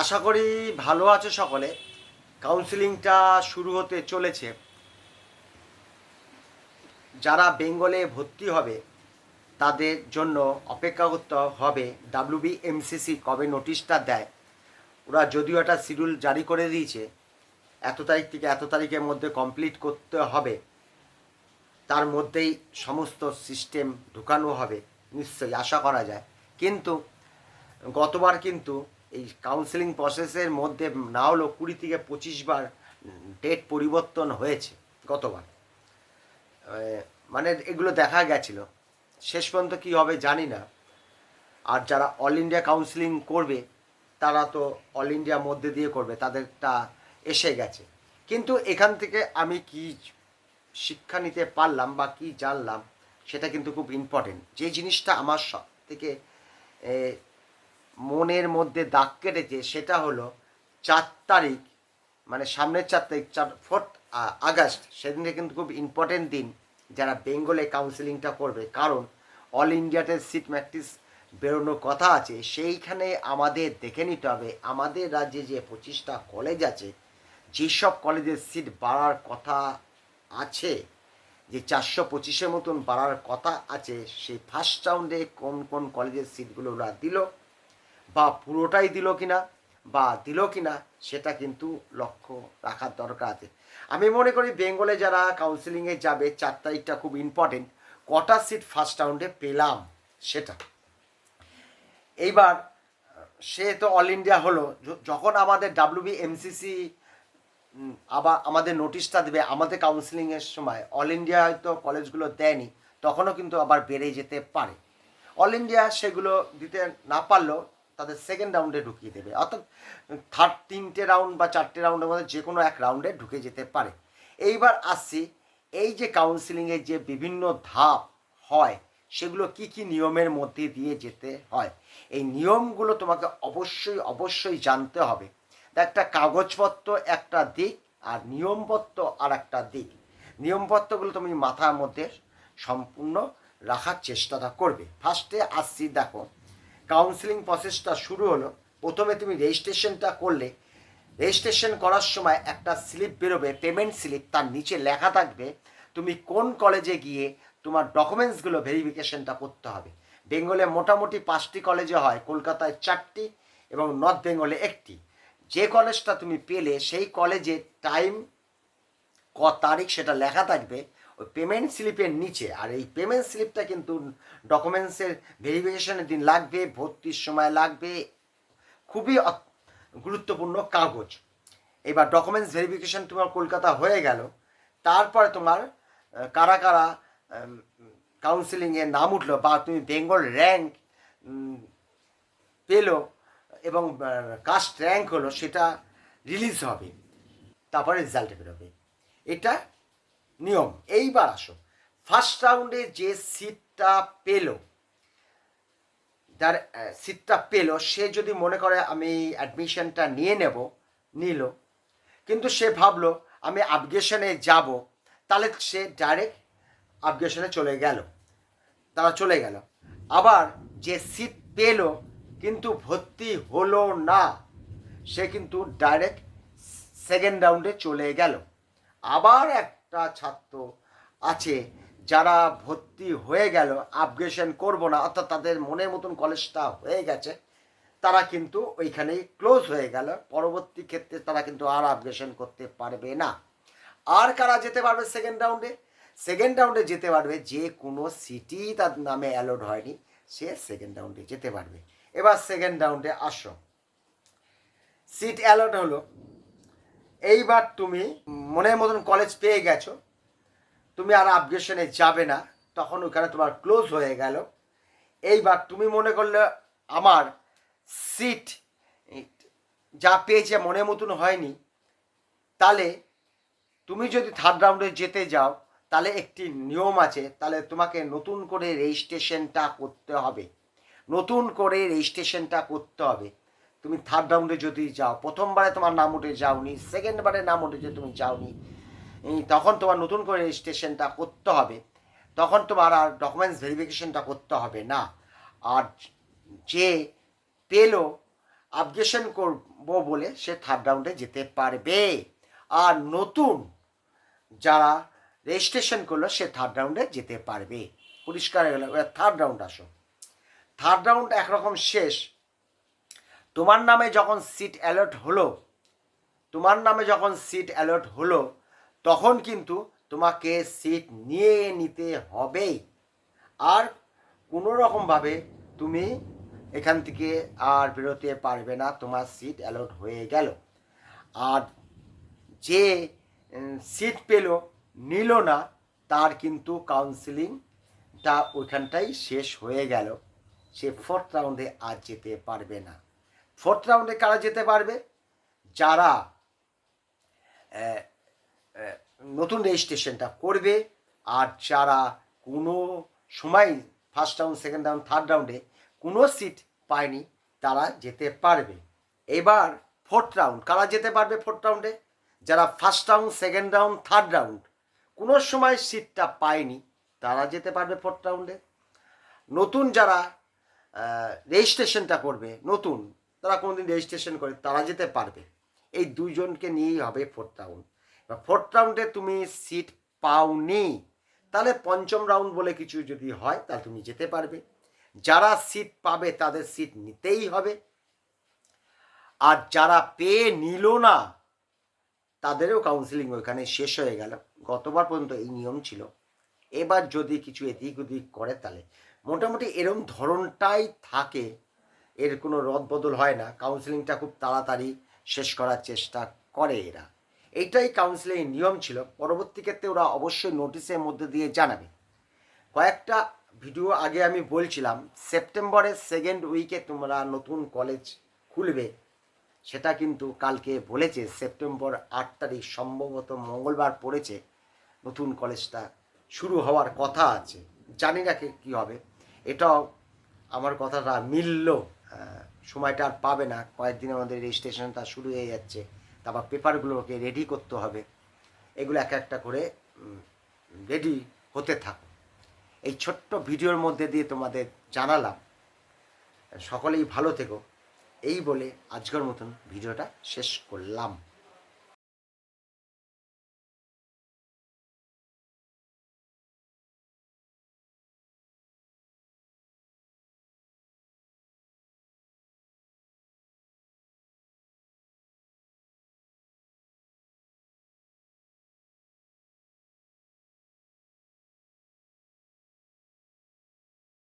আশা করি ভালো আছো সকলে। কাউন্সেলিংটা শুরু হতে চলেছে। যারা বেঙ্গলে ভর্তি হবে তাদের জন্য অপেক্ষা করতে হবে WBMCC কবে নোটিশটা দেয়। ওরা যদিও একটা শিডিউল জারি করে দিয়েছে, এত তারিখ থেকে এত তারিখের মধ্যে কমপ্লিট করতে হবে, তার মধ্যেই সমস্ত সিস্টেম ঢুকানো হবে নিশ্চয়ই আশা করা যায়। কিন্তু গতবার কিন্তু এই কাউন্সেলিং প্রসেসের মধ্যে না হলেও 20 থেকে 25 বার ডেট পরিবর্তন হয়েছে গতবার। মানে এগুলো দেখা গেছিল। শেষ পর্যন্ত কী হবে জানি না। আর যারা অল ইন্ডিয়া কাউন্সেলিং করবে তারা তো অল ইন্ডিয়ার মধ্যে দিয়ে করবে, তাদেরটা এসে গেছে। কিন্তু এখান থেকে আমি কি শিক্ষা নিতে পারলাম বা কি জানলাম সেটা কিন্তু খুব ইম্পর্টেন্ট। যে জিনিসটা আমার সব থেকে মনের মধ্যে দাগ কেটেছে সেটা হলো 4 তারিখ, মানে সামনের 4 তারিখ, 4 আগস্ট, সেদিনটা কিন্তু খুব ইম্পর্টেন্ট দিন যারা বেঙ্গলে কাউন্সেলিংটা করবে। কারণ অল ইন্ডিয়াতে সিট ম্যাট্রিক্স বেরোনোর কথা আছে, সেইখানে আমাদের দেখে নিতে হবে আমাদের রাজ্যে যে 25টা কলেজ আছে, যেসব কলেজের সিট বাড়ার কথা আছে, যে 425-এর মতন বাড়ার কথা আছে, সেই ফার্স্ট রাউন্ডে কোন কোন কলেজের সিটগুলো ওরা দিল বা পুরোটাই দিল কিনা বা দিল কিনা সেটা কিন্তু লক্ষ্য রাখার দরকার আছে। আমি মনে করি বেঙ্গলে যারা কাউন্সেলিংয়ে যাবে 4 তারিখটা খুব ইম্পর্টেন্ট। কটা সিট ফার্স্ট রাউন্ডে পেলাম সেটা। এইবার সে তো অল ইন্ডিয়া হলো, যখন আমাদের WBMCC আবার আমাদের নোটিশটা দেবে আমাদের কাউন্সেলিংয়ের সময়, অল ইন্ডিয়া হয়তো কলেজগুলো দেয়নি, তখনও কিন্তু আবার বেড়ে যেতে পারে। অল ইন্ডিয়া সেগুলো দিতে না পারলেও তাদের সেকেন্ড রাউন্ডে ঢুকিয়ে দেবে, অর্থাৎ থার্ড 3টে রাউন্ড বা 4টে রাউন্ডের মধ্যে যে কোনো এক রাউন্ডে ঢুকে যেতে পারে। এইবার আসছি, এই যে কাউন্সেলিংয়ের যে বিভিন্ন ধাপ হয় সেগুলো কি কি নিয়মের মধ্যে দিয়ে যেতে হয়, এই নিয়মগুলো তোমাকে অবশ্যই অবশ্যই জানতে হবে। একটা কাগজপত্র একটা দিক আর নিয়মপত্র আর একটা দিক। নিয়মপত্রগুলো তুমি মাথার মধ্যে সম্পূর্ণ রাখার চেষ্টাটা করবে। ফার্স্টে আসছি, দেখো কাউন্সেলিং প্রসেসটা শুরু হলো। প্রথমে তুমি রেজিস্ট্রেশনটা করলে, রেজিস্ট্রেশন করার সময় একটা স্লিপ বেরোবে, পেমেন্ট স্লিপ, তার নিচে লেখা থাকবে তুমি কোন কলেজে গিয়ে তোমার ডকুমেন্টসগুলো ভেরিফিকেশনটা করতে হবে। বেঙ্গলে মোটামুটি 5টি কলেজে হয়, কলকাতায় 4টি এবং নর্থ বেঙ্গলে 1টি। যে কলেজটা তুমি পেলে সেই কলেজের টাইম ক তারিখ সেটা লেখা থাকবে ওই পেমেন্ট স্লিপের নিচে। আর এই পেমেন্ট স্লিপটা কিন্তু ডকুমেন্টসের ভেরিফিকেশনের দিন লাগবে, ভর্তির সময় লাগবে, খুবই গুরুত্বপূর্ণ কাগজ। এবার ডকুমেন্টস ভেরিফিকেশন তোমার কলকাতা হয়ে গেল, তারপরে তোমার কারা কারা কাউন্সেলিংয়ে নাম উঠলো বা তুমি বেঙ্গল র্যাঙ্ক পেলো এবং কাস্ট র্যাঙ্ক হলো সেটা রিলিজ হবে, তারপরে রেজাল্ট বেরোবে। এটা নিয়ম। এইবার আসো, ফার্স্ট রাউন্ডে যে সিটটা পেলো, যার সিটটা পেলো সে যদি মনে করে আমি অ্যাডমিশনটা নিয়ে নেব, নিল, কিন্তু সে ভাবলো আমি আপগ্রেশনে যাব, তাহলে সে ডাইরেক্ট আপগ্রেশনে চলে গেল, তারা চলে গেল। আবার যে সিট পেলো কিন্তু ভর্তি হলো না, সে কিন্তু ডাইরেক্ট সেকেন্ড রাউন্ডে চলে গেল। আবার একটা ছাত্র আছে যারা ভর্তি হয়ে গেল, আপগ্রেশন করবো না, অর্থাৎ তাদের মনের মতন কলেজটা হয়ে গেছে, তারা কিন্তু ওইখানেই ক্লোজ হয়ে গেল। পরবর্তী ক্ষেত্রে তারা কিন্তু আর আপগ্রেশন করতে পারবে না। আর কারা যেতে পারবে সেকেন্ড রাউন্ডে? সেকেন্ড রাউন্ডে যেতে পারবে যে কোনো সিটি তার নামে অ্যালোড হয়নি, সে সেকেন্ড রাউন্ডে যেতে পারবে। এবার সেকেন্ড রাউন্ডে আসো, সিট অ্যালোড হলো। এইবার তুমি মনের মতন কলেজ পেয়ে গেছো, তুমি আর আপগ্রেশনে যাবে না, তখন ওখানে তোমার ক্লোজ হয়ে গেল। এইবার তুমি মনে করলে আমার সিট যা পেয়েছে মনের মতন হয়নি, তাহলে তুমি যদি থার্ড রাউন্ডে যেতে যাও তাহলে একটি নিয়ম আছে, তাহলে তোমাকে নতুন করে রেজিস্ট্রেশনটা করতে হবে, নতুন করে রেজিস্ট্রেশনটা করতে হবে। তুমি থার্ড রাউন্ডে যদি যাও, প্রথমবারে তোমার নাম উঠে যাওনি, সেকেন্ডবারে নাম উঠেছে তুমি যাওনি, তখন তোমার নতুন করে রেজিস্ট্রেশনটা করতে হবে। তখন তোমার আর ডকুমেন্টস ভেরিফিকেশনটা করতে হবে না। আর যে পেলো আপগ্রেশন করবো বলে সে থার্ড রাউন্ডে যেতে পারবে। আর নতুন যারা রেজিস্ট্রেশন করলো সে থার্ড রাউন্ডে যেতে পারবে। পরিষ্কার হয়ে গেল। থার্ড রাউন্ড আসো। থার্ড রাউন্ড একরকম শেষ। তোমার নামে যখন সিট অ্যালট হলো, তখন কিন্তু তোমাকে সিট নিয়ে নিতে হবে। আর কোনো রকমভাবে তুমি এখান থেকে আর বেরোতে পারবে না, তোমার সিট অ্যালট হয়ে গেল। আর যে সিট পেল নিল না, তার কিন্তু কাউন্সিলিংটা ওইখানটাই শেষ হয়ে গেল। সে ফোর্থ রাউন্ডে আর যেতে পারবে না। ফোর্থ রাউন্ডে কারা যেতে পারবে? যারা নতুন রেজিস্ট্রেশনটা করবে আর যারা কোনো সময় first round, second round, third রাউন্ডে কোনো সিট পায়নি, তারা যেতে পারবে। এবার ফোর্থ রাউন্ড কারা যেতে পারবে? ফোর্থ রাউন্ডে যারা first round, second round, third round কোনো সময় সিটটা পায়নি, তারা যেতে পারবে ফোর্থ রাউন্ডে। নতুন যারা রেজিস্ট্রেশনটা করবে, নতুন তারা কোনোদিন রেজিস্ট্রেশন করে, তারা যেতে পারবে। এই দুজনকে নিয়েই হবে ফোর্থ রাউন্ড। ফোর্থ রাউন্ডে তুমি সিট পাওনি, তাহলে পঞ্চম রাউন্ড বলে কিছু যদি হয় তাহলে তুমি যেতে পারবে। যারা সিট পাবে তাদের সিট নিতেই হবে। আর যারা পেয়ে নিল না, তাদেরও কাউন্সিলিং ওইখানে শেষ হয়ে গেল। গতবার পর্যন্ত এই নিয়ম ছিল। এবার যদি কিছু এদিক ওদিক করে তাহলে মোটামুটি এরম ধরনটাই থাকে, এর কোনো রদবদল হয় না। কাউন্সিলিংটা খুব তাড়াতাড়ি শেষ করার চেষ্টা করে এরা। এইটাই কাউন্সিলিংয়ের নিয়ম ছিল। পরবর্তী ক্ষেত্রে ওরা অবশ্যই নোটিশের মধ্যে দিয়ে জানাবে। কয়েকটা ভিডিও আগে আমি বলছিলাম সেপ্টেম্বরের সেকেন্ড উইকে তোমরা নতুন কলেজ খুলবে, সেটা কিন্তু কালকে বলেছে সেপ্টেম্বর 8 তারিখ, সম্ভবত মঙ্গলবার পড়েছে, নতুন কলেজটা শুরু হওয়ার কথা আছে। জানি না কী হবে। এটাও আমার কথাটা মিলল। সময়টা আর পাবে না, কয়েকদিনের মধ্যে রেজিস্ট্রেশনটা শুরু হয়ে যাচ্ছে। তারপর পেপারগুলোকে রেডি করতে হবে। এগুলো এক একটা করে রেডি হতে থাকো। এই ছোট্ট ভিডিওর মধ্যে দিয়ে তোমাদের জানালাম। সকলেই ভালো থেকো, এই বলে আজকের মতন ভিডিওটা শেষ করলাম।